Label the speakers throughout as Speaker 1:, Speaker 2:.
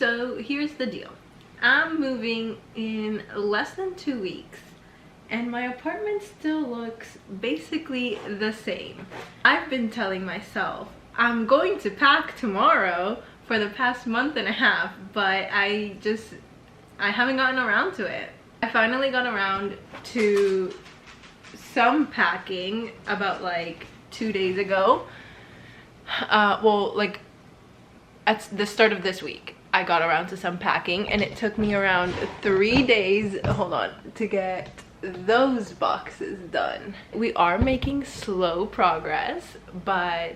Speaker 1: So here's the deal. I'm moving in less than 2 weeks and my apartment still looks basically the same. I've been telling myself I'm going to pack tomorrow for the past month and a half, but I haven't gotten around to it. I finally got around to some packing about like 2 days ago. Well, like at the start of this week I got around to some packing, and it took me around 3 days, hold on, to get those boxes done. We are making slow progress, but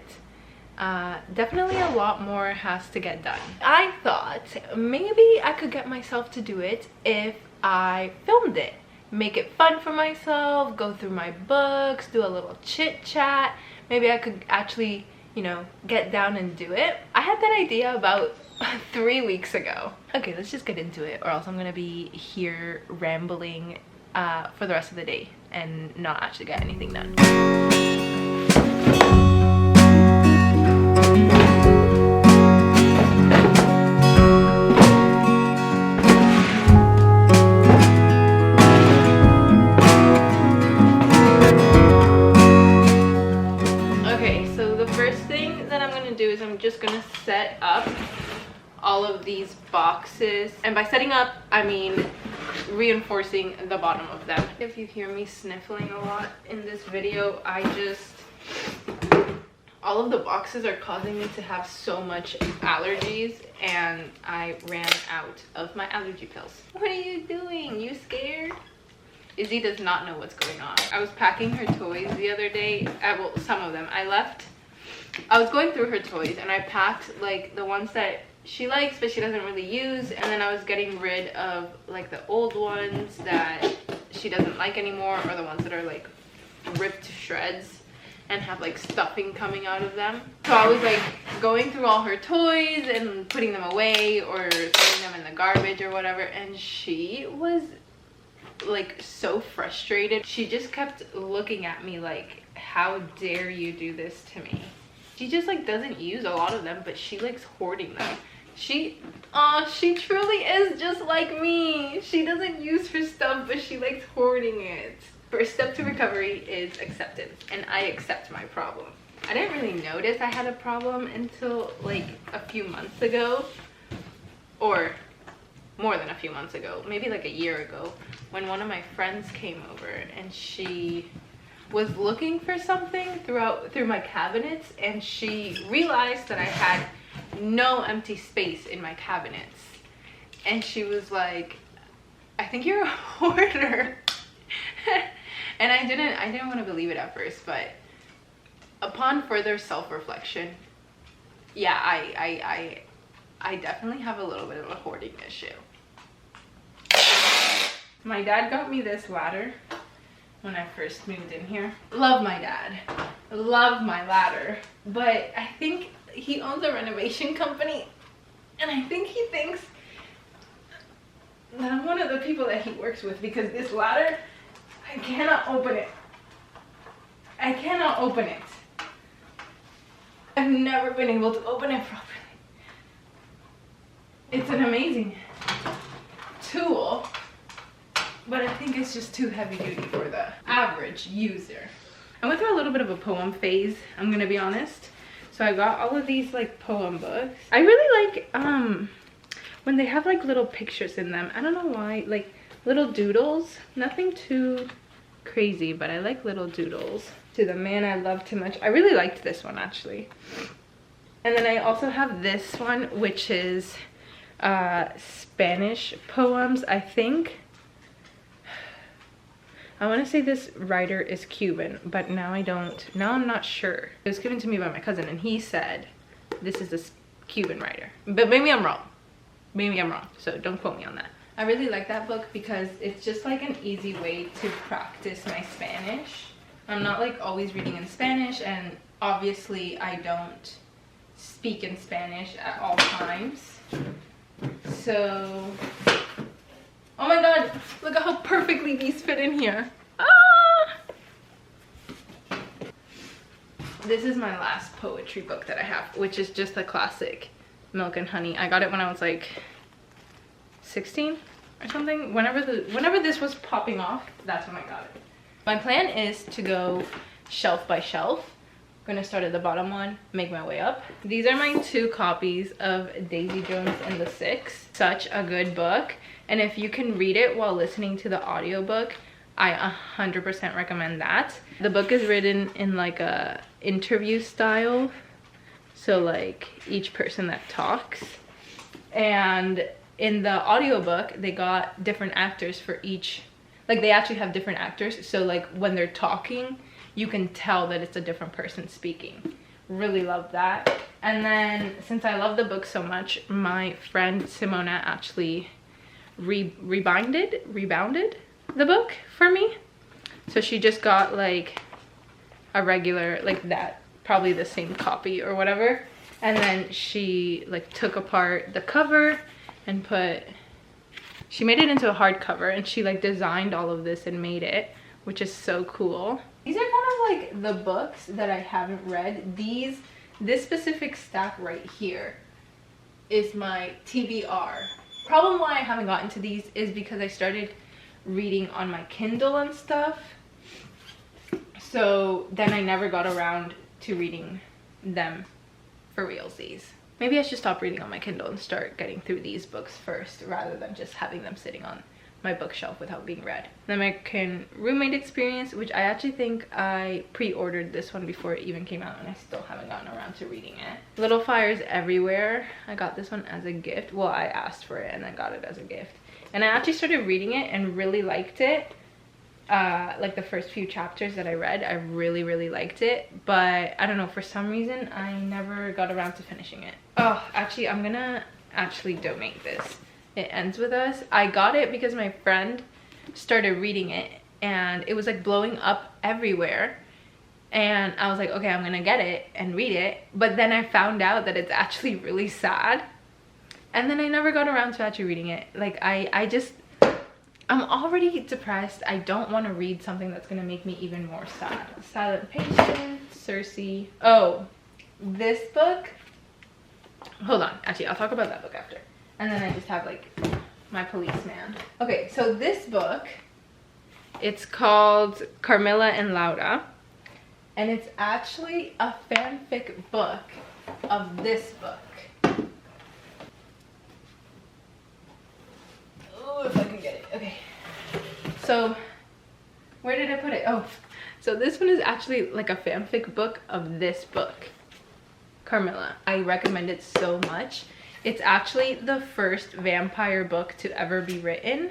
Speaker 1: definitely a lot more has to get done. I thought maybe I could get myself to do it if I filmed it. Make it fun for myself, go through my books, do a little chit chat. Maybe I could actually, you know, get down and do it. I had that idea about 3 weeks ago. Okay, let's just get into it, or else I'm gonna be here rambling for the rest of the day and not actually get anything done. I'm just gonna set up all of these boxes, and by setting up I mean reinforcing the bottom of them. If you hear me sniffling a lot in this video, all of the boxes are causing me to have so much allergies, and I ran out of my allergy pills. What are you doing? You scared? Izzy does not know what's going on. I was packing her toys the other day. Well, some of them. I was going through her toys and I packed like the ones that she likes but she doesn't really use, and then I was getting rid of like the old ones that she doesn't like anymore, or the ones that are like ripped to shreds and have like stuffing coming out of them. So I was like going through all her toys and putting them away or throwing them in the garbage or whatever, and she was like so frustrated. She just kept looking at me like, how dare you do this to me? She just like doesn't use a lot of them, but she likes hoarding them. She truly is just like me. She doesn't use her stuff, but she likes hoarding it. First step to recovery is acceptance, and I accept my problem. I didn't really notice I had a problem until like a few months ago, or more than a few months ago, maybe like a year ago, when one of my friends came over and she was looking for something through my cabinets, and she realized that I had no empty space in my cabinets, and she was like, I think you're a hoarder. And I didn't want to believe it at first, but upon further self-reflection, yeah, I definitely have a little bit of a hoarding issue. My dad got me this ladder when I first moved in here. Love my dad, love my ladder, but I think he owns a renovation company, and I think he thinks that I'm one of the people that he works with, because this ladder, I cannot open it. I cannot open it. I've never been able to open it properly. It's an amazing tool, but I think it's just too heavy duty for the average user. I went through a little bit of a poem phase, I'm gonna be honest. So I got all of these like poem books. I really like when they have like little pictures in them. I don't know why, like little doodles. Nothing too crazy, but I like little doodles. To the Man I Love Too Much. I really liked this one actually. And then I also have this one, which is Spanish poems, I think. I want to say this writer is Cuban, but now I'm not sure. It was given to me by my cousin, and he said this is a Cuban writer, but maybe I'm wrong. So don't quote me on that. I really like that book because it's just like an easy way to practice my Spanish. I'm not like always reading in Spanish, and obviously I don't speak in Spanish at all times. So, oh my god, look at how perfectly these fit in here. Ah! This is my last poetry book that I have, which is just a classic, Milk and Honey. I got it when I was like 16 or something. Whenever this was popping off, that's when I got it. My plan is to go shelf by shelf. I'm gonna start at the bottom one, make my way up. These are my 2 copies of Daisy Jones and the Six. Such a good book. And if you can read it while listening to the audiobook, I 100% recommend that. The book is written in like a interview style. So like each person that talks. And in the audiobook, they got different actors for each, like they actually have different actors. So like when they're talking, you can tell that it's a different person speaking. Really love that. And then since I love the book so much, my friend Simona actually rebounded the book for me. So she just got like a regular, like that, probably the same copy or whatever. And then she like took apart the cover and she made it into a hardcover, and she like designed all of this and made it, which is so cool. These are kind of like the books that I haven't read. This specific stack right here is my TBR. Problem why I haven't gotten to these is because I started reading on my Kindle and stuff. So then I never got around to reading them for realsies. Maybe I should stop reading on my Kindle and start getting through these books first, rather than just having them sitting on my bookshelf without being read. The American Roommate Experience, which I actually think I pre-ordered this one before it even came out, and I still haven't gotten around to reading it. Little Fires Everywhere. I got this one as a gift. Well, I asked for it and I got it as a gift. And I actually started reading it and really liked it. Like the first few chapters that I read, I really liked it, but I don't know, for some reason I never got around to finishing it. Oh, actually, I'm gonna donate this. It Ends With Us. I got it because my friend started reading it and it was like blowing up everywhere, and I was like, okay, I'm gonna get it and read it. But then I found out that it's actually really sad, and then I never got around to actually reading it. Like I'm already depressed. I don't want to read something that's gonna make me even more sad. Silent Patient, Circe. Oh, this book, hold on, actually I'll talk about that book after. And then I just have like my policeman. Okay, so this book, it's called Carmilla and Laura, and it's actually a fanfic book of this book. Oh, if I can get it. Okay, so where did I put it? Oh, so this one is actually like a fanfic book of this book, Carmilla. I recommend it so much. It's actually the first vampire book to ever be written.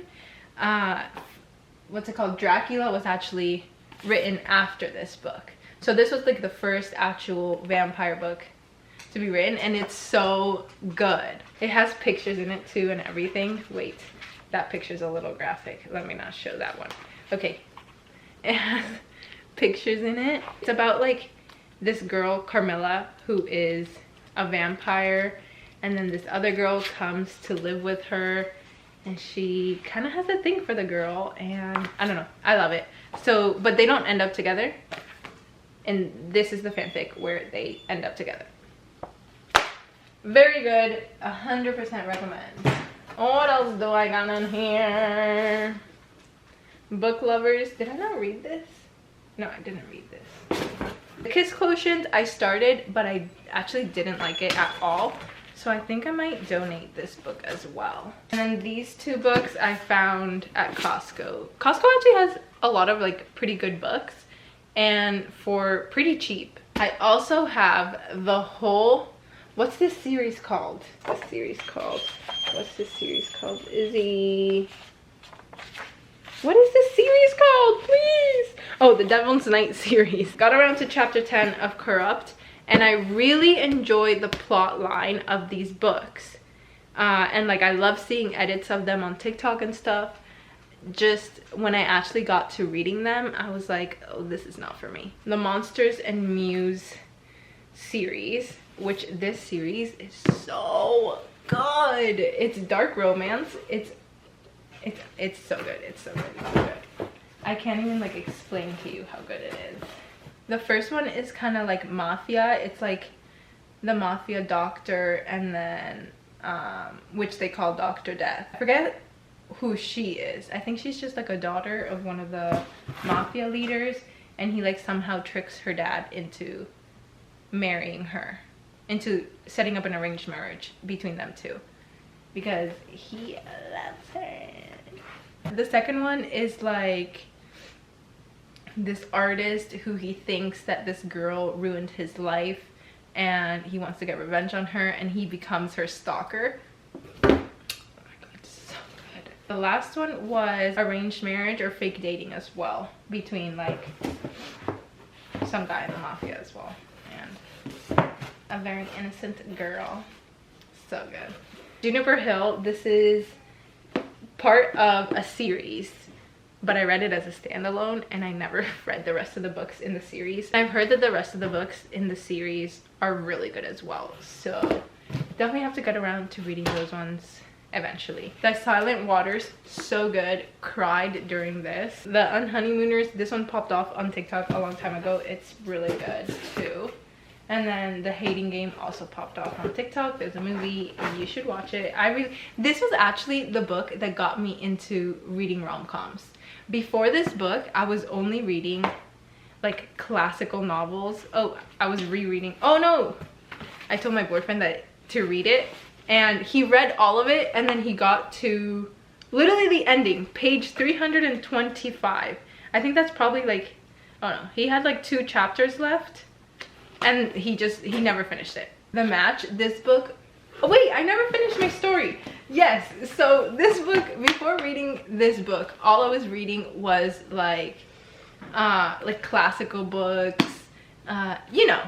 Speaker 1: What's it called? Dracula was actually written after this book. So this was like the first actual vampire book to be written, and it's so good. It has pictures in it too and everything. Wait, that picture's a little graphic. Let me not show that one. Okay, it has pictures in it. It's about like this girl, Carmilla, who is a vampire, and then this other girl comes to live with her, and she kind of has a thing for the girl, and I don't know, I love it. So, but they don't end up together, and this is the fanfic where they end up together. Very good, 100% recommend. What else do I got in here? Book lovers. Did I not read this? No, I didn't read this. The Kiss Quotient I started, but I actually didn't like it at all. So I think I might donate this book as well. And then these 2 books I found at Costco. Costco actually has a lot of like pretty good books, and for pretty cheap. I also have the whole, what's this series called? What's this series called? Izzy. What is this series called, please? Oh, the Devil's Night series. Got around to chapter 10 of Corrupt, and I really enjoy the plot line of these books. And like I love seeing edits of them on TikTok and stuff. Just when I actually got to reading them, I was like, oh, this is not for me. The Monsters and Muse series, which this series is so good. It's dark romance. It's so good. It's so good. It's so good. I can't even like explain to you how good it is. The first one is kind of like mafia. It's like the mafia doctor, and then which they call Dr. Death. I forget who she is. I think she's just like a daughter of one of the mafia leaders, and he like somehow tricks her dad into marrying her, into setting up an arranged marriage between them two because he loves her. The second one is like this artist who he thinks that this girl ruined his life and he wants to get revenge on her, and he becomes her stalker. Oh my god, so good. The last one was arranged marriage or fake dating as well, between like some guy in the mafia as well and a very innocent girl. So good. Juniper Hill, this is part of a series, but I read it as a standalone and I never read the rest of the books in the series. I've heard that the rest of the books in the series are really good as well, so definitely have to get around to reading those ones eventually. The Silent Waters, so good. Cried during this. The Unhoneymooners, this one popped off on TikTok a long time ago. It's really good too. And then The Hating Game also popped off on TikTok. There's a movie, you should watch it. This was actually the book that got me into reading rom-coms. Before this book, I was only reading like classical novels. Oh, I was rereading. Oh no! I told my boyfriend that to read it, and he read all of it, and then he got to literally the ending, page 325. I think that's probably like, oh no, he had like 2 chapters left, and he never finished it. The Match, this book, oh wait, I never finished my story. Yes, so this book, before reading this book, all I was reading was like classical books. You know,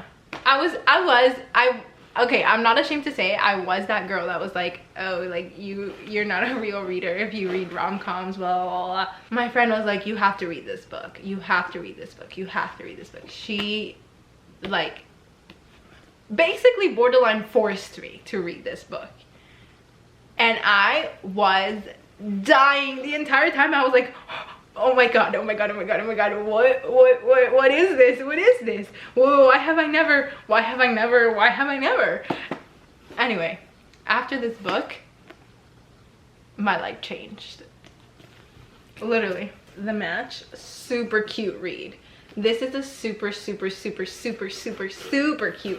Speaker 1: okay, I'm not ashamed to say I was that girl that was like, oh, like you're not a real reader if you read rom-coms, blah, blah, blah. My friend was like, you have to read this book. You have to read this book. You have to read this book. She like basically borderline forced me to read this book. And I was dying the entire time. I was like, oh my god, oh my god, oh my god, oh my god, what is this? What is this? Whoa, why have I never? Anyway, after this book, my life changed. Literally. The Match, super cute read. This is a super cute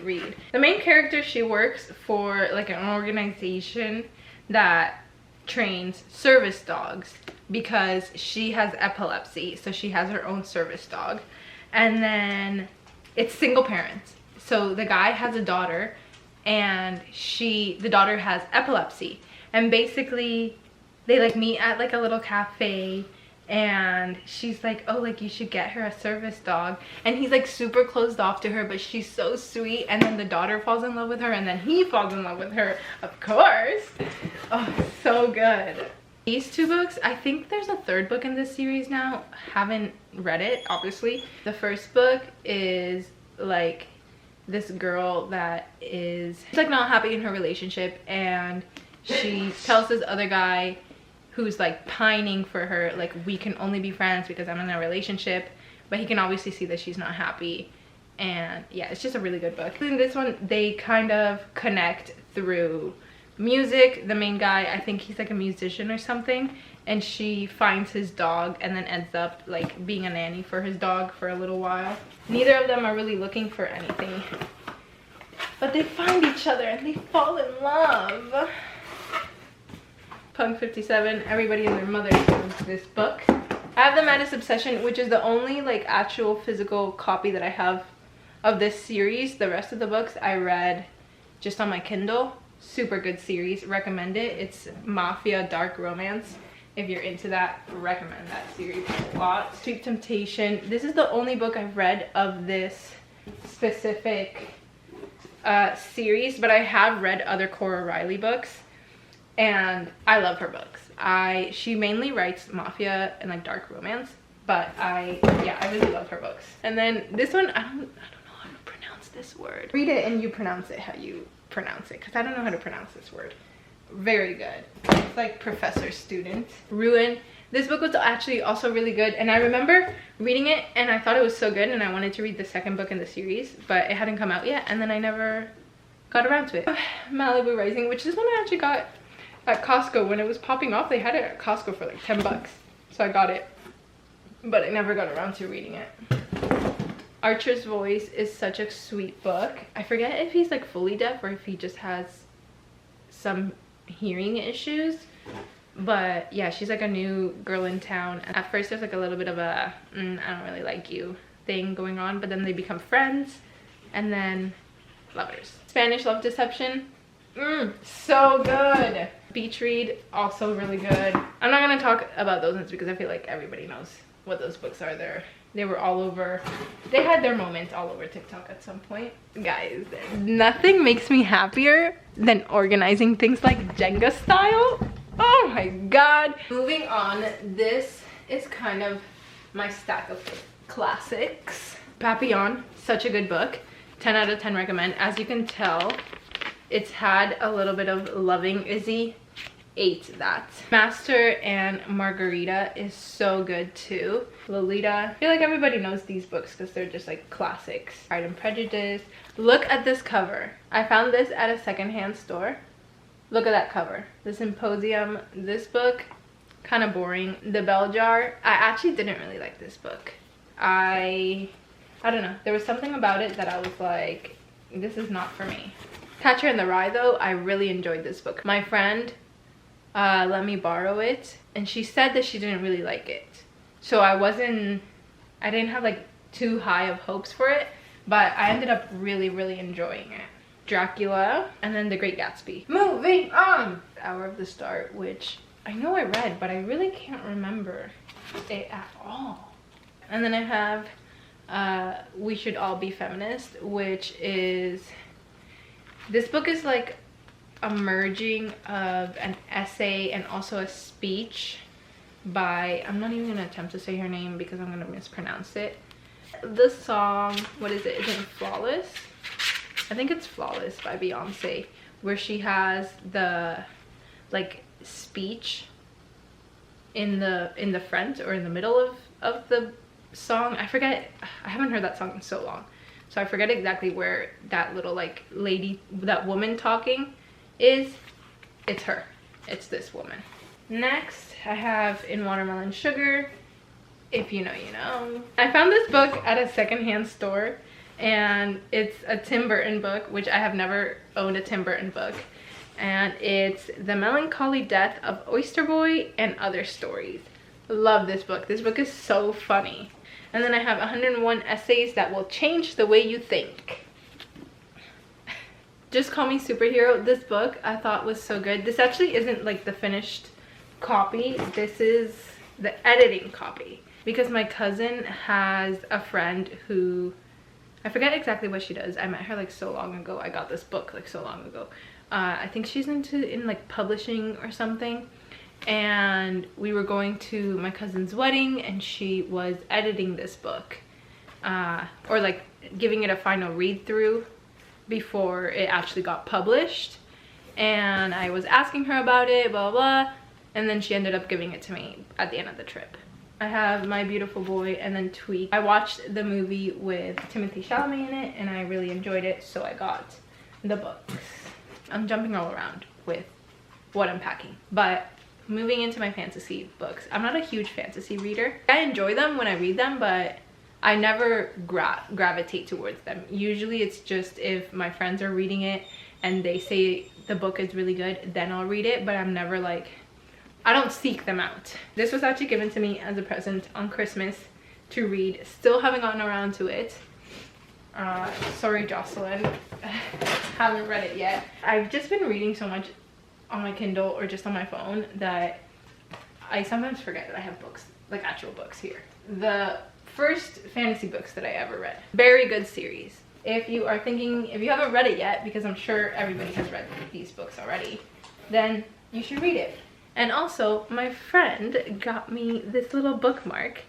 Speaker 1: read. The main character, she works for like an organization that trains service dogs because she has epilepsy, so she has her own service dog. And then it's single parents, so the guy has a daughter and the daughter has epilepsy, and basically they like meet at like a little cafe, and she's like, oh, like you should get her a service dog, and he's like super closed off to her, but she's so sweet. And then the daughter falls in love with her, and then he falls in love with her, of course. Oh, so good. These 2 books, I think there's a 3rd book in this series now. Haven't read it, obviously. The first book is like this girl that is like not happy in her relationship, and she tells this other guy who's like pining for her, like, we can only be friends because I'm in a relationship, but he can obviously see that she's not happy. And yeah, it's just a really good book. In this one, they kind of connect through music. The main guy, I think he's like a musician or something, and she finds his dog and then ends up like being a nanny for his dog for a little while. Neither of them are really looking for anything, but they find each other and they fall in love. Punk 57, everybody and their mother knows this book. I have The Maddest Obsession, which is the only like actual physical copy that I have of this series. The rest of the books I read just on my Kindle. Super good series, recommend it. It's mafia dark romance. If you're into that, recommend that series a lot. Street Temptation, this is the only book I've read of this specific series, but I have read other Cora Riley books, and I love her books. She mainly writes mafia and like dark romance, but I really love her books. And then this one, I don't know how to pronounce this word. Read it and you pronounce it how you pronounce it, because I don't know how to pronounce this word. Very good. It's like professor student. Ruin. This book was actually also really good, and I remember reading it and I thought it was so good and I wanted to read the second book in the series, but it hadn't come out yet, and then I never got around to it. Malibu Rising, which is one I actually got at Costco when it was popping off. They had it at Costco for like 10 bucks. So I got it, but I never got around to reading it. Archer's Voice is such a sweet book. I forget if he's like fully deaf or if he just has some hearing issues. But yeah, she's like a new girl in town. At first there's like a little bit of a I don't really like you thing going on, but then they become friends and then lovers. Spanish Love Deception, so good. Beach Read, also really good. I'm not gonna talk about those ones because I feel like everybody knows what those books are. They were all over, they had their moments all over TikTok at some point. Guys, nothing makes me happier than organizing things like Jenga style. Oh my god. Moving on, this is kind of my stack of classics. Papillon, such a good book. 10 out of 10 recommend. As you can tell, it's had a little bit of loving. Izzy ate that. Master and Margarita is so good too. Lolita, I feel like everybody knows these books because they're just like classics. Pride and Prejudice. Look at this cover. I found this at a secondhand store. Look at that cover. The Symposium, this book, kind of boring. The Bell Jar, I actually didn't really like this book. I don't know. There was something about it that I was like, this is not for me. Catcher in the Rye though, I really enjoyed this book. My friend let me borrow it and she said that she didn't really like it. So I didn't have like too high of hopes for it, but I ended up really enjoying it. Dracula, and then The Great Gatsby. Moving on! Hour of the Start, which I know I read, but I really can't remember it at all. And then I have We Should All Be Feminist, which is, this book is like a merging of an essay and also a speech by, I'm not even gonna attempt to say her name because I'm gonna mispronounce it. The song, what is it? Is it Flawless? I think it's Flawless by Beyonce, where she has the like speech in the front or in the middle of the song. I forget, I haven't heard that song in so long, so I forget exactly where that little like lady, that woman talking is. It's her, it's this woman. Next I have In Watermelon Sugar. If you know, you know. I found this book at a secondhand store and it's a Tim Burton book, which I have never owned a Tim Burton book, and it's The Melancholy Death of Oyster Boy and Other Stories. Love this book. This book is so funny. And then I have 101 Essays That Will Change the Way You Think. Just Call Me Superhero. This book I thought was so good. This actually isn't like the finished copy. This is the editing copy because my cousin has a friend who, I forget exactly what she does. I met her like so long ago. I got this book like so long ago. I think she's in like publishing or something. And we were going to my cousin's wedding and she was editing this book. Or like giving it a final read through before it actually got published. And I was asking her about it, blah, blah, blah. And then she ended up giving it to me at the end of the trip. I have My Beautiful Boy and then Tweak. I watched the movie with Timothy Chalamet in it and I really enjoyed it, so I got the books. I'm jumping all around with what I'm packing. But moving into my fantasy books. I'm not a huge fantasy reader. I enjoy them when I read them, but I never gravitate towards them. Usually it's just if my friends are reading it and they say the book is really good, then I'll read it, but I'm never like, I don't seek them out. This was actually given to me as a present on Christmas to read. Still haven't gotten around to it. Sorry, Jocelyn. Haven't read it yet. I've just been reading so much on my Kindle or just on my phone that I sometimes forget that I have books, like actual books here. The first fantasy books that I ever read. Very good series. If you are thinking, if you haven't read it yet, because I'm sure everybody has read these books already, then you should read it. And also, my friend got me this little bookmark,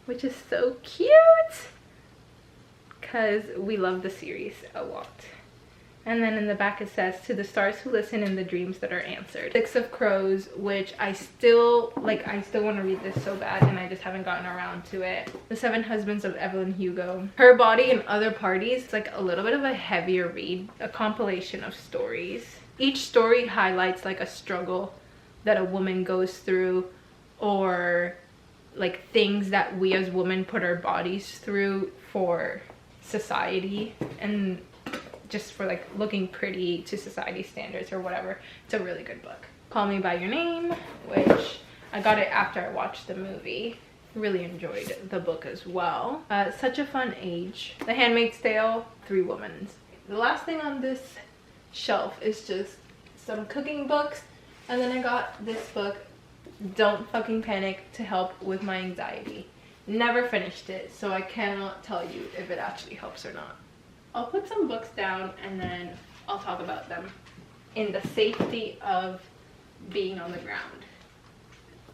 Speaker 1: which is so cute, because we love the series a lot. And then in the back it says, to the stars who listen and the dreams that are answered. Six of Crows, which I still want to read this so bad and I just haven't gotten around to it. The Seven Husbands of Evelyn Hugo. Her Body and Other Parties. It's like a little bit of a heavier read. A compilation of stories. Each story highlights like a struggle that a woman goes through, or like things that we as women put our bodies through for society and just for like looking pretty to society standards or whatever. It's a really good book. Call Me By Your Name, which I got it after I watched the movie. Really enjoyed the book as well. Such a Fun Age. The Handmaid's Tale, Three Women's. The last thing on this shelf is just some cooking books, and then I got this book, Don't Fucking Panic, to help with my anxiety. Never finished it, so I cannot tell you if it actually helps or not. I'll put some books down and then I'll talk about them in the safety of being on the ground.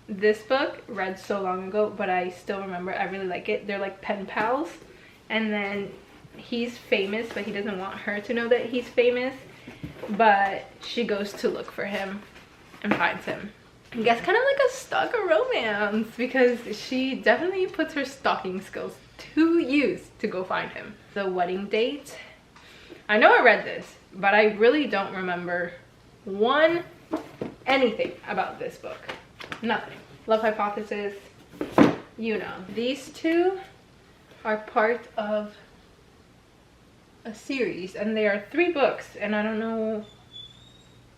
Speaker 1: This book, read so long ago, but I still remember. I really like it. They're like pen pals, and then he's famous, but he doesn't want her to know that he's famous, but she goes to look for him and finds him. I guess kind of like a stalker romance, because she definitely puts her stalking skills to use to go find him. The Wedding Date. I know I read this, but I really don't remember anything about this book. Nothing. Love Hypothesis, you know. These two are part of a series, and they are 3 books, and I don't know,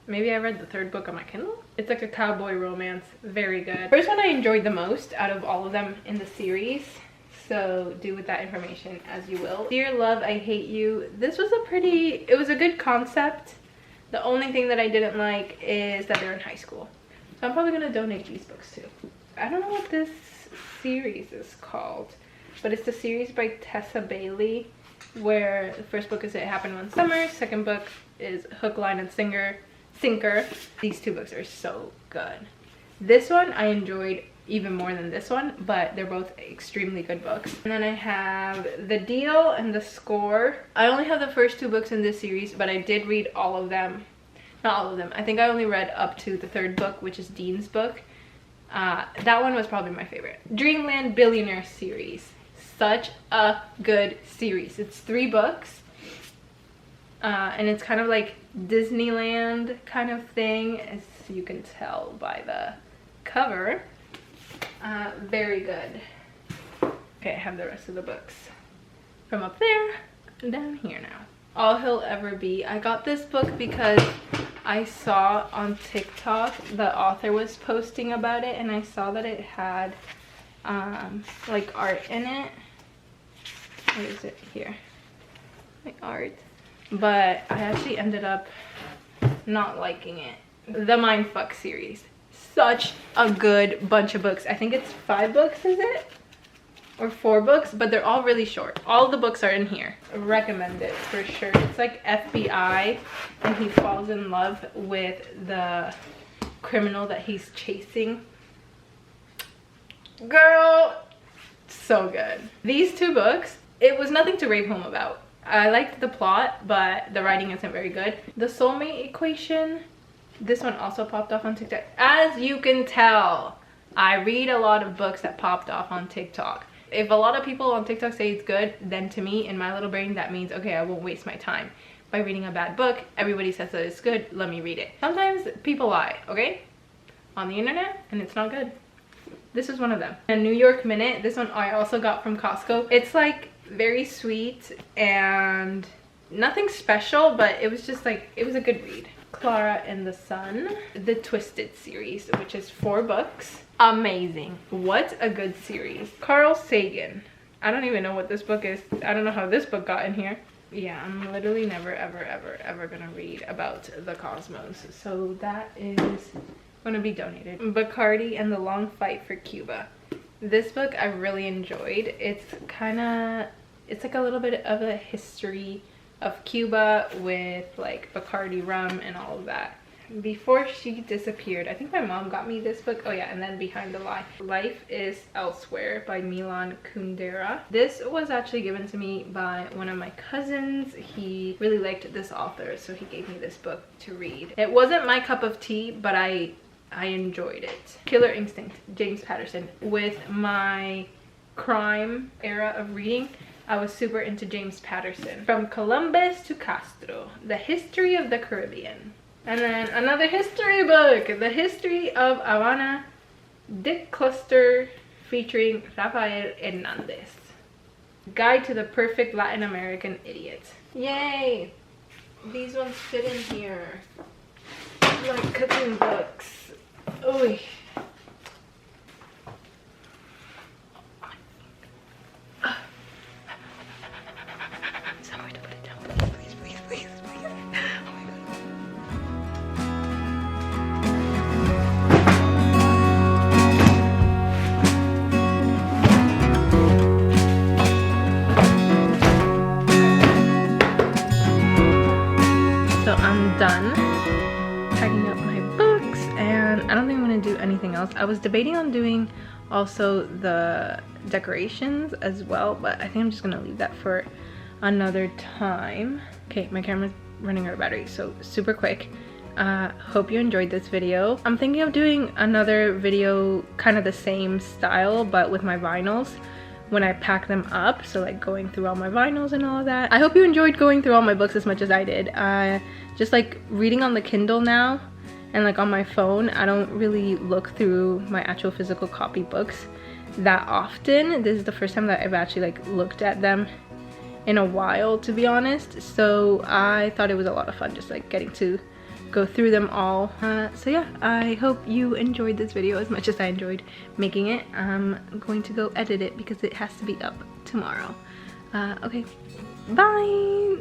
Speaker 1: maybe I read the 3rd book on my Kindle. It's like a cowboy romance. Very good. First one I enjoyed the most out of all of them in the series, so do with that information as you will. Dear Love, I Hate You. This was it was a good concept. The only thing that I didn't like is that they're in high school. So I'm probably gonna donate these books too. I don't know what this series is called, but it's the series by Tessa Bailey, where the first book is It Happened One Summer, second book is Hook, Line, and Sinker. These 2 books are so good. This one I enjoyed even more than this one, but they're both extremely good books. And then I have The Deal and The Score. I only have the first 2 books in this series, but I did read all of them. Not all of them. I think I only read up to the 3rd book, which is Dean's book. That one was probably my favorite. Dreamland Billionaire series. Such a good series. It's 3 books. And it's kind of like Disneyland kind of thing, as you can tell by the cover. Very good. Okay, I have the rest of the books from up there down here now. All He'll Ever Be. I got this book because I saw on TikTok the author was posting about it, and I saw that it had like art in it. What is it here? Like art. But I actually ended up not liking it. The Mindfuck series. Such a good bunch of books. I think it's 5 books, is it? Or 4 books, but they're all really short. All the books are in here. Recommend it for sure. It's like FBI, and he falls in love with the criminal that he's chasing. Girl, so good. These 2 books, it was nothing to rave home about. I liked the plot, but the writing isn't very good. The Soulmate Equation. This one also popped off on TikTok. As you can tell, I read a lot of books that popped off on TikTok. If a lot of people on TikTok say it's good, then to me, in my little brain, that means, okay, I won't waste my time by reading a bad book. Everybody says that it's good, let me read it. Sometimes people lie, okay? On the internet, and it's not good. This is one of them. A New York Minute. This one I also got from Costco. It's like very sweet and nothing special, but it was just like, it was a good read. Clara and the Sun. The Twisted series, which is 4 books. Amazing. What a good series. Carl Sagan. I don't even know what this book is. I don't know how this book got in here. Yeah, I'm literally never ever gonna read about the cosmos, so that is gonna be donated. Bacardi and the Long Fight for Cuba. This book I really enjoyed. It's like a little bit of a history of Cuba with like Bacardi rum and all of that. before she disappeared. I think my mom got me this book. Oh yeah, and then Behind the Lie. Life is Elsewhere by Milan Kundera. This was actually given to me by one of my cousins. He really liked this author, so he gave me this book to read. It wasn't my cup of tea, but I enjoyed it. Killer Instinct, James Patterson. With my crime era of reading, I was super into James Patterson. From Columbus to Castro, The History of the Caribbean. And then another history book, The History of Havana, Dick Cluster, featuring Rafael Hernandez. Guide to the Perfect Latin American Idiot. Yay! These ones fit in here. Like cooking books. Ooh. Somewhere to put it down. Please, please, please, please. Oh my god. So I'm done packing up my books, and I don't think I'm gonna do anything else. I was debating on doing also the decorations as well, but I think I'm just gonna leave that for another time. Okay, my camera's running out of battery, so super quick. Hope you enjoyed this video. I'm thinking of doing another video kind of the same style, but with my vinyls when I pack them up, so like going through all my vinyls and all of that. I hope you enjoyed going through all my books as much as I did. Just like reading on the Kindle now and like on my phone, I don't really look through my actual physical copy books that often. This is the first time that I've actually like looked at them in a while, to be honest, so I thought it was a lot of fun just like getting to go through them all. So yeah, I hope you enjoyed this video as much as I enjoyed making it. I'm going to go edit it because it has to be up tomorrow. Okay, bye.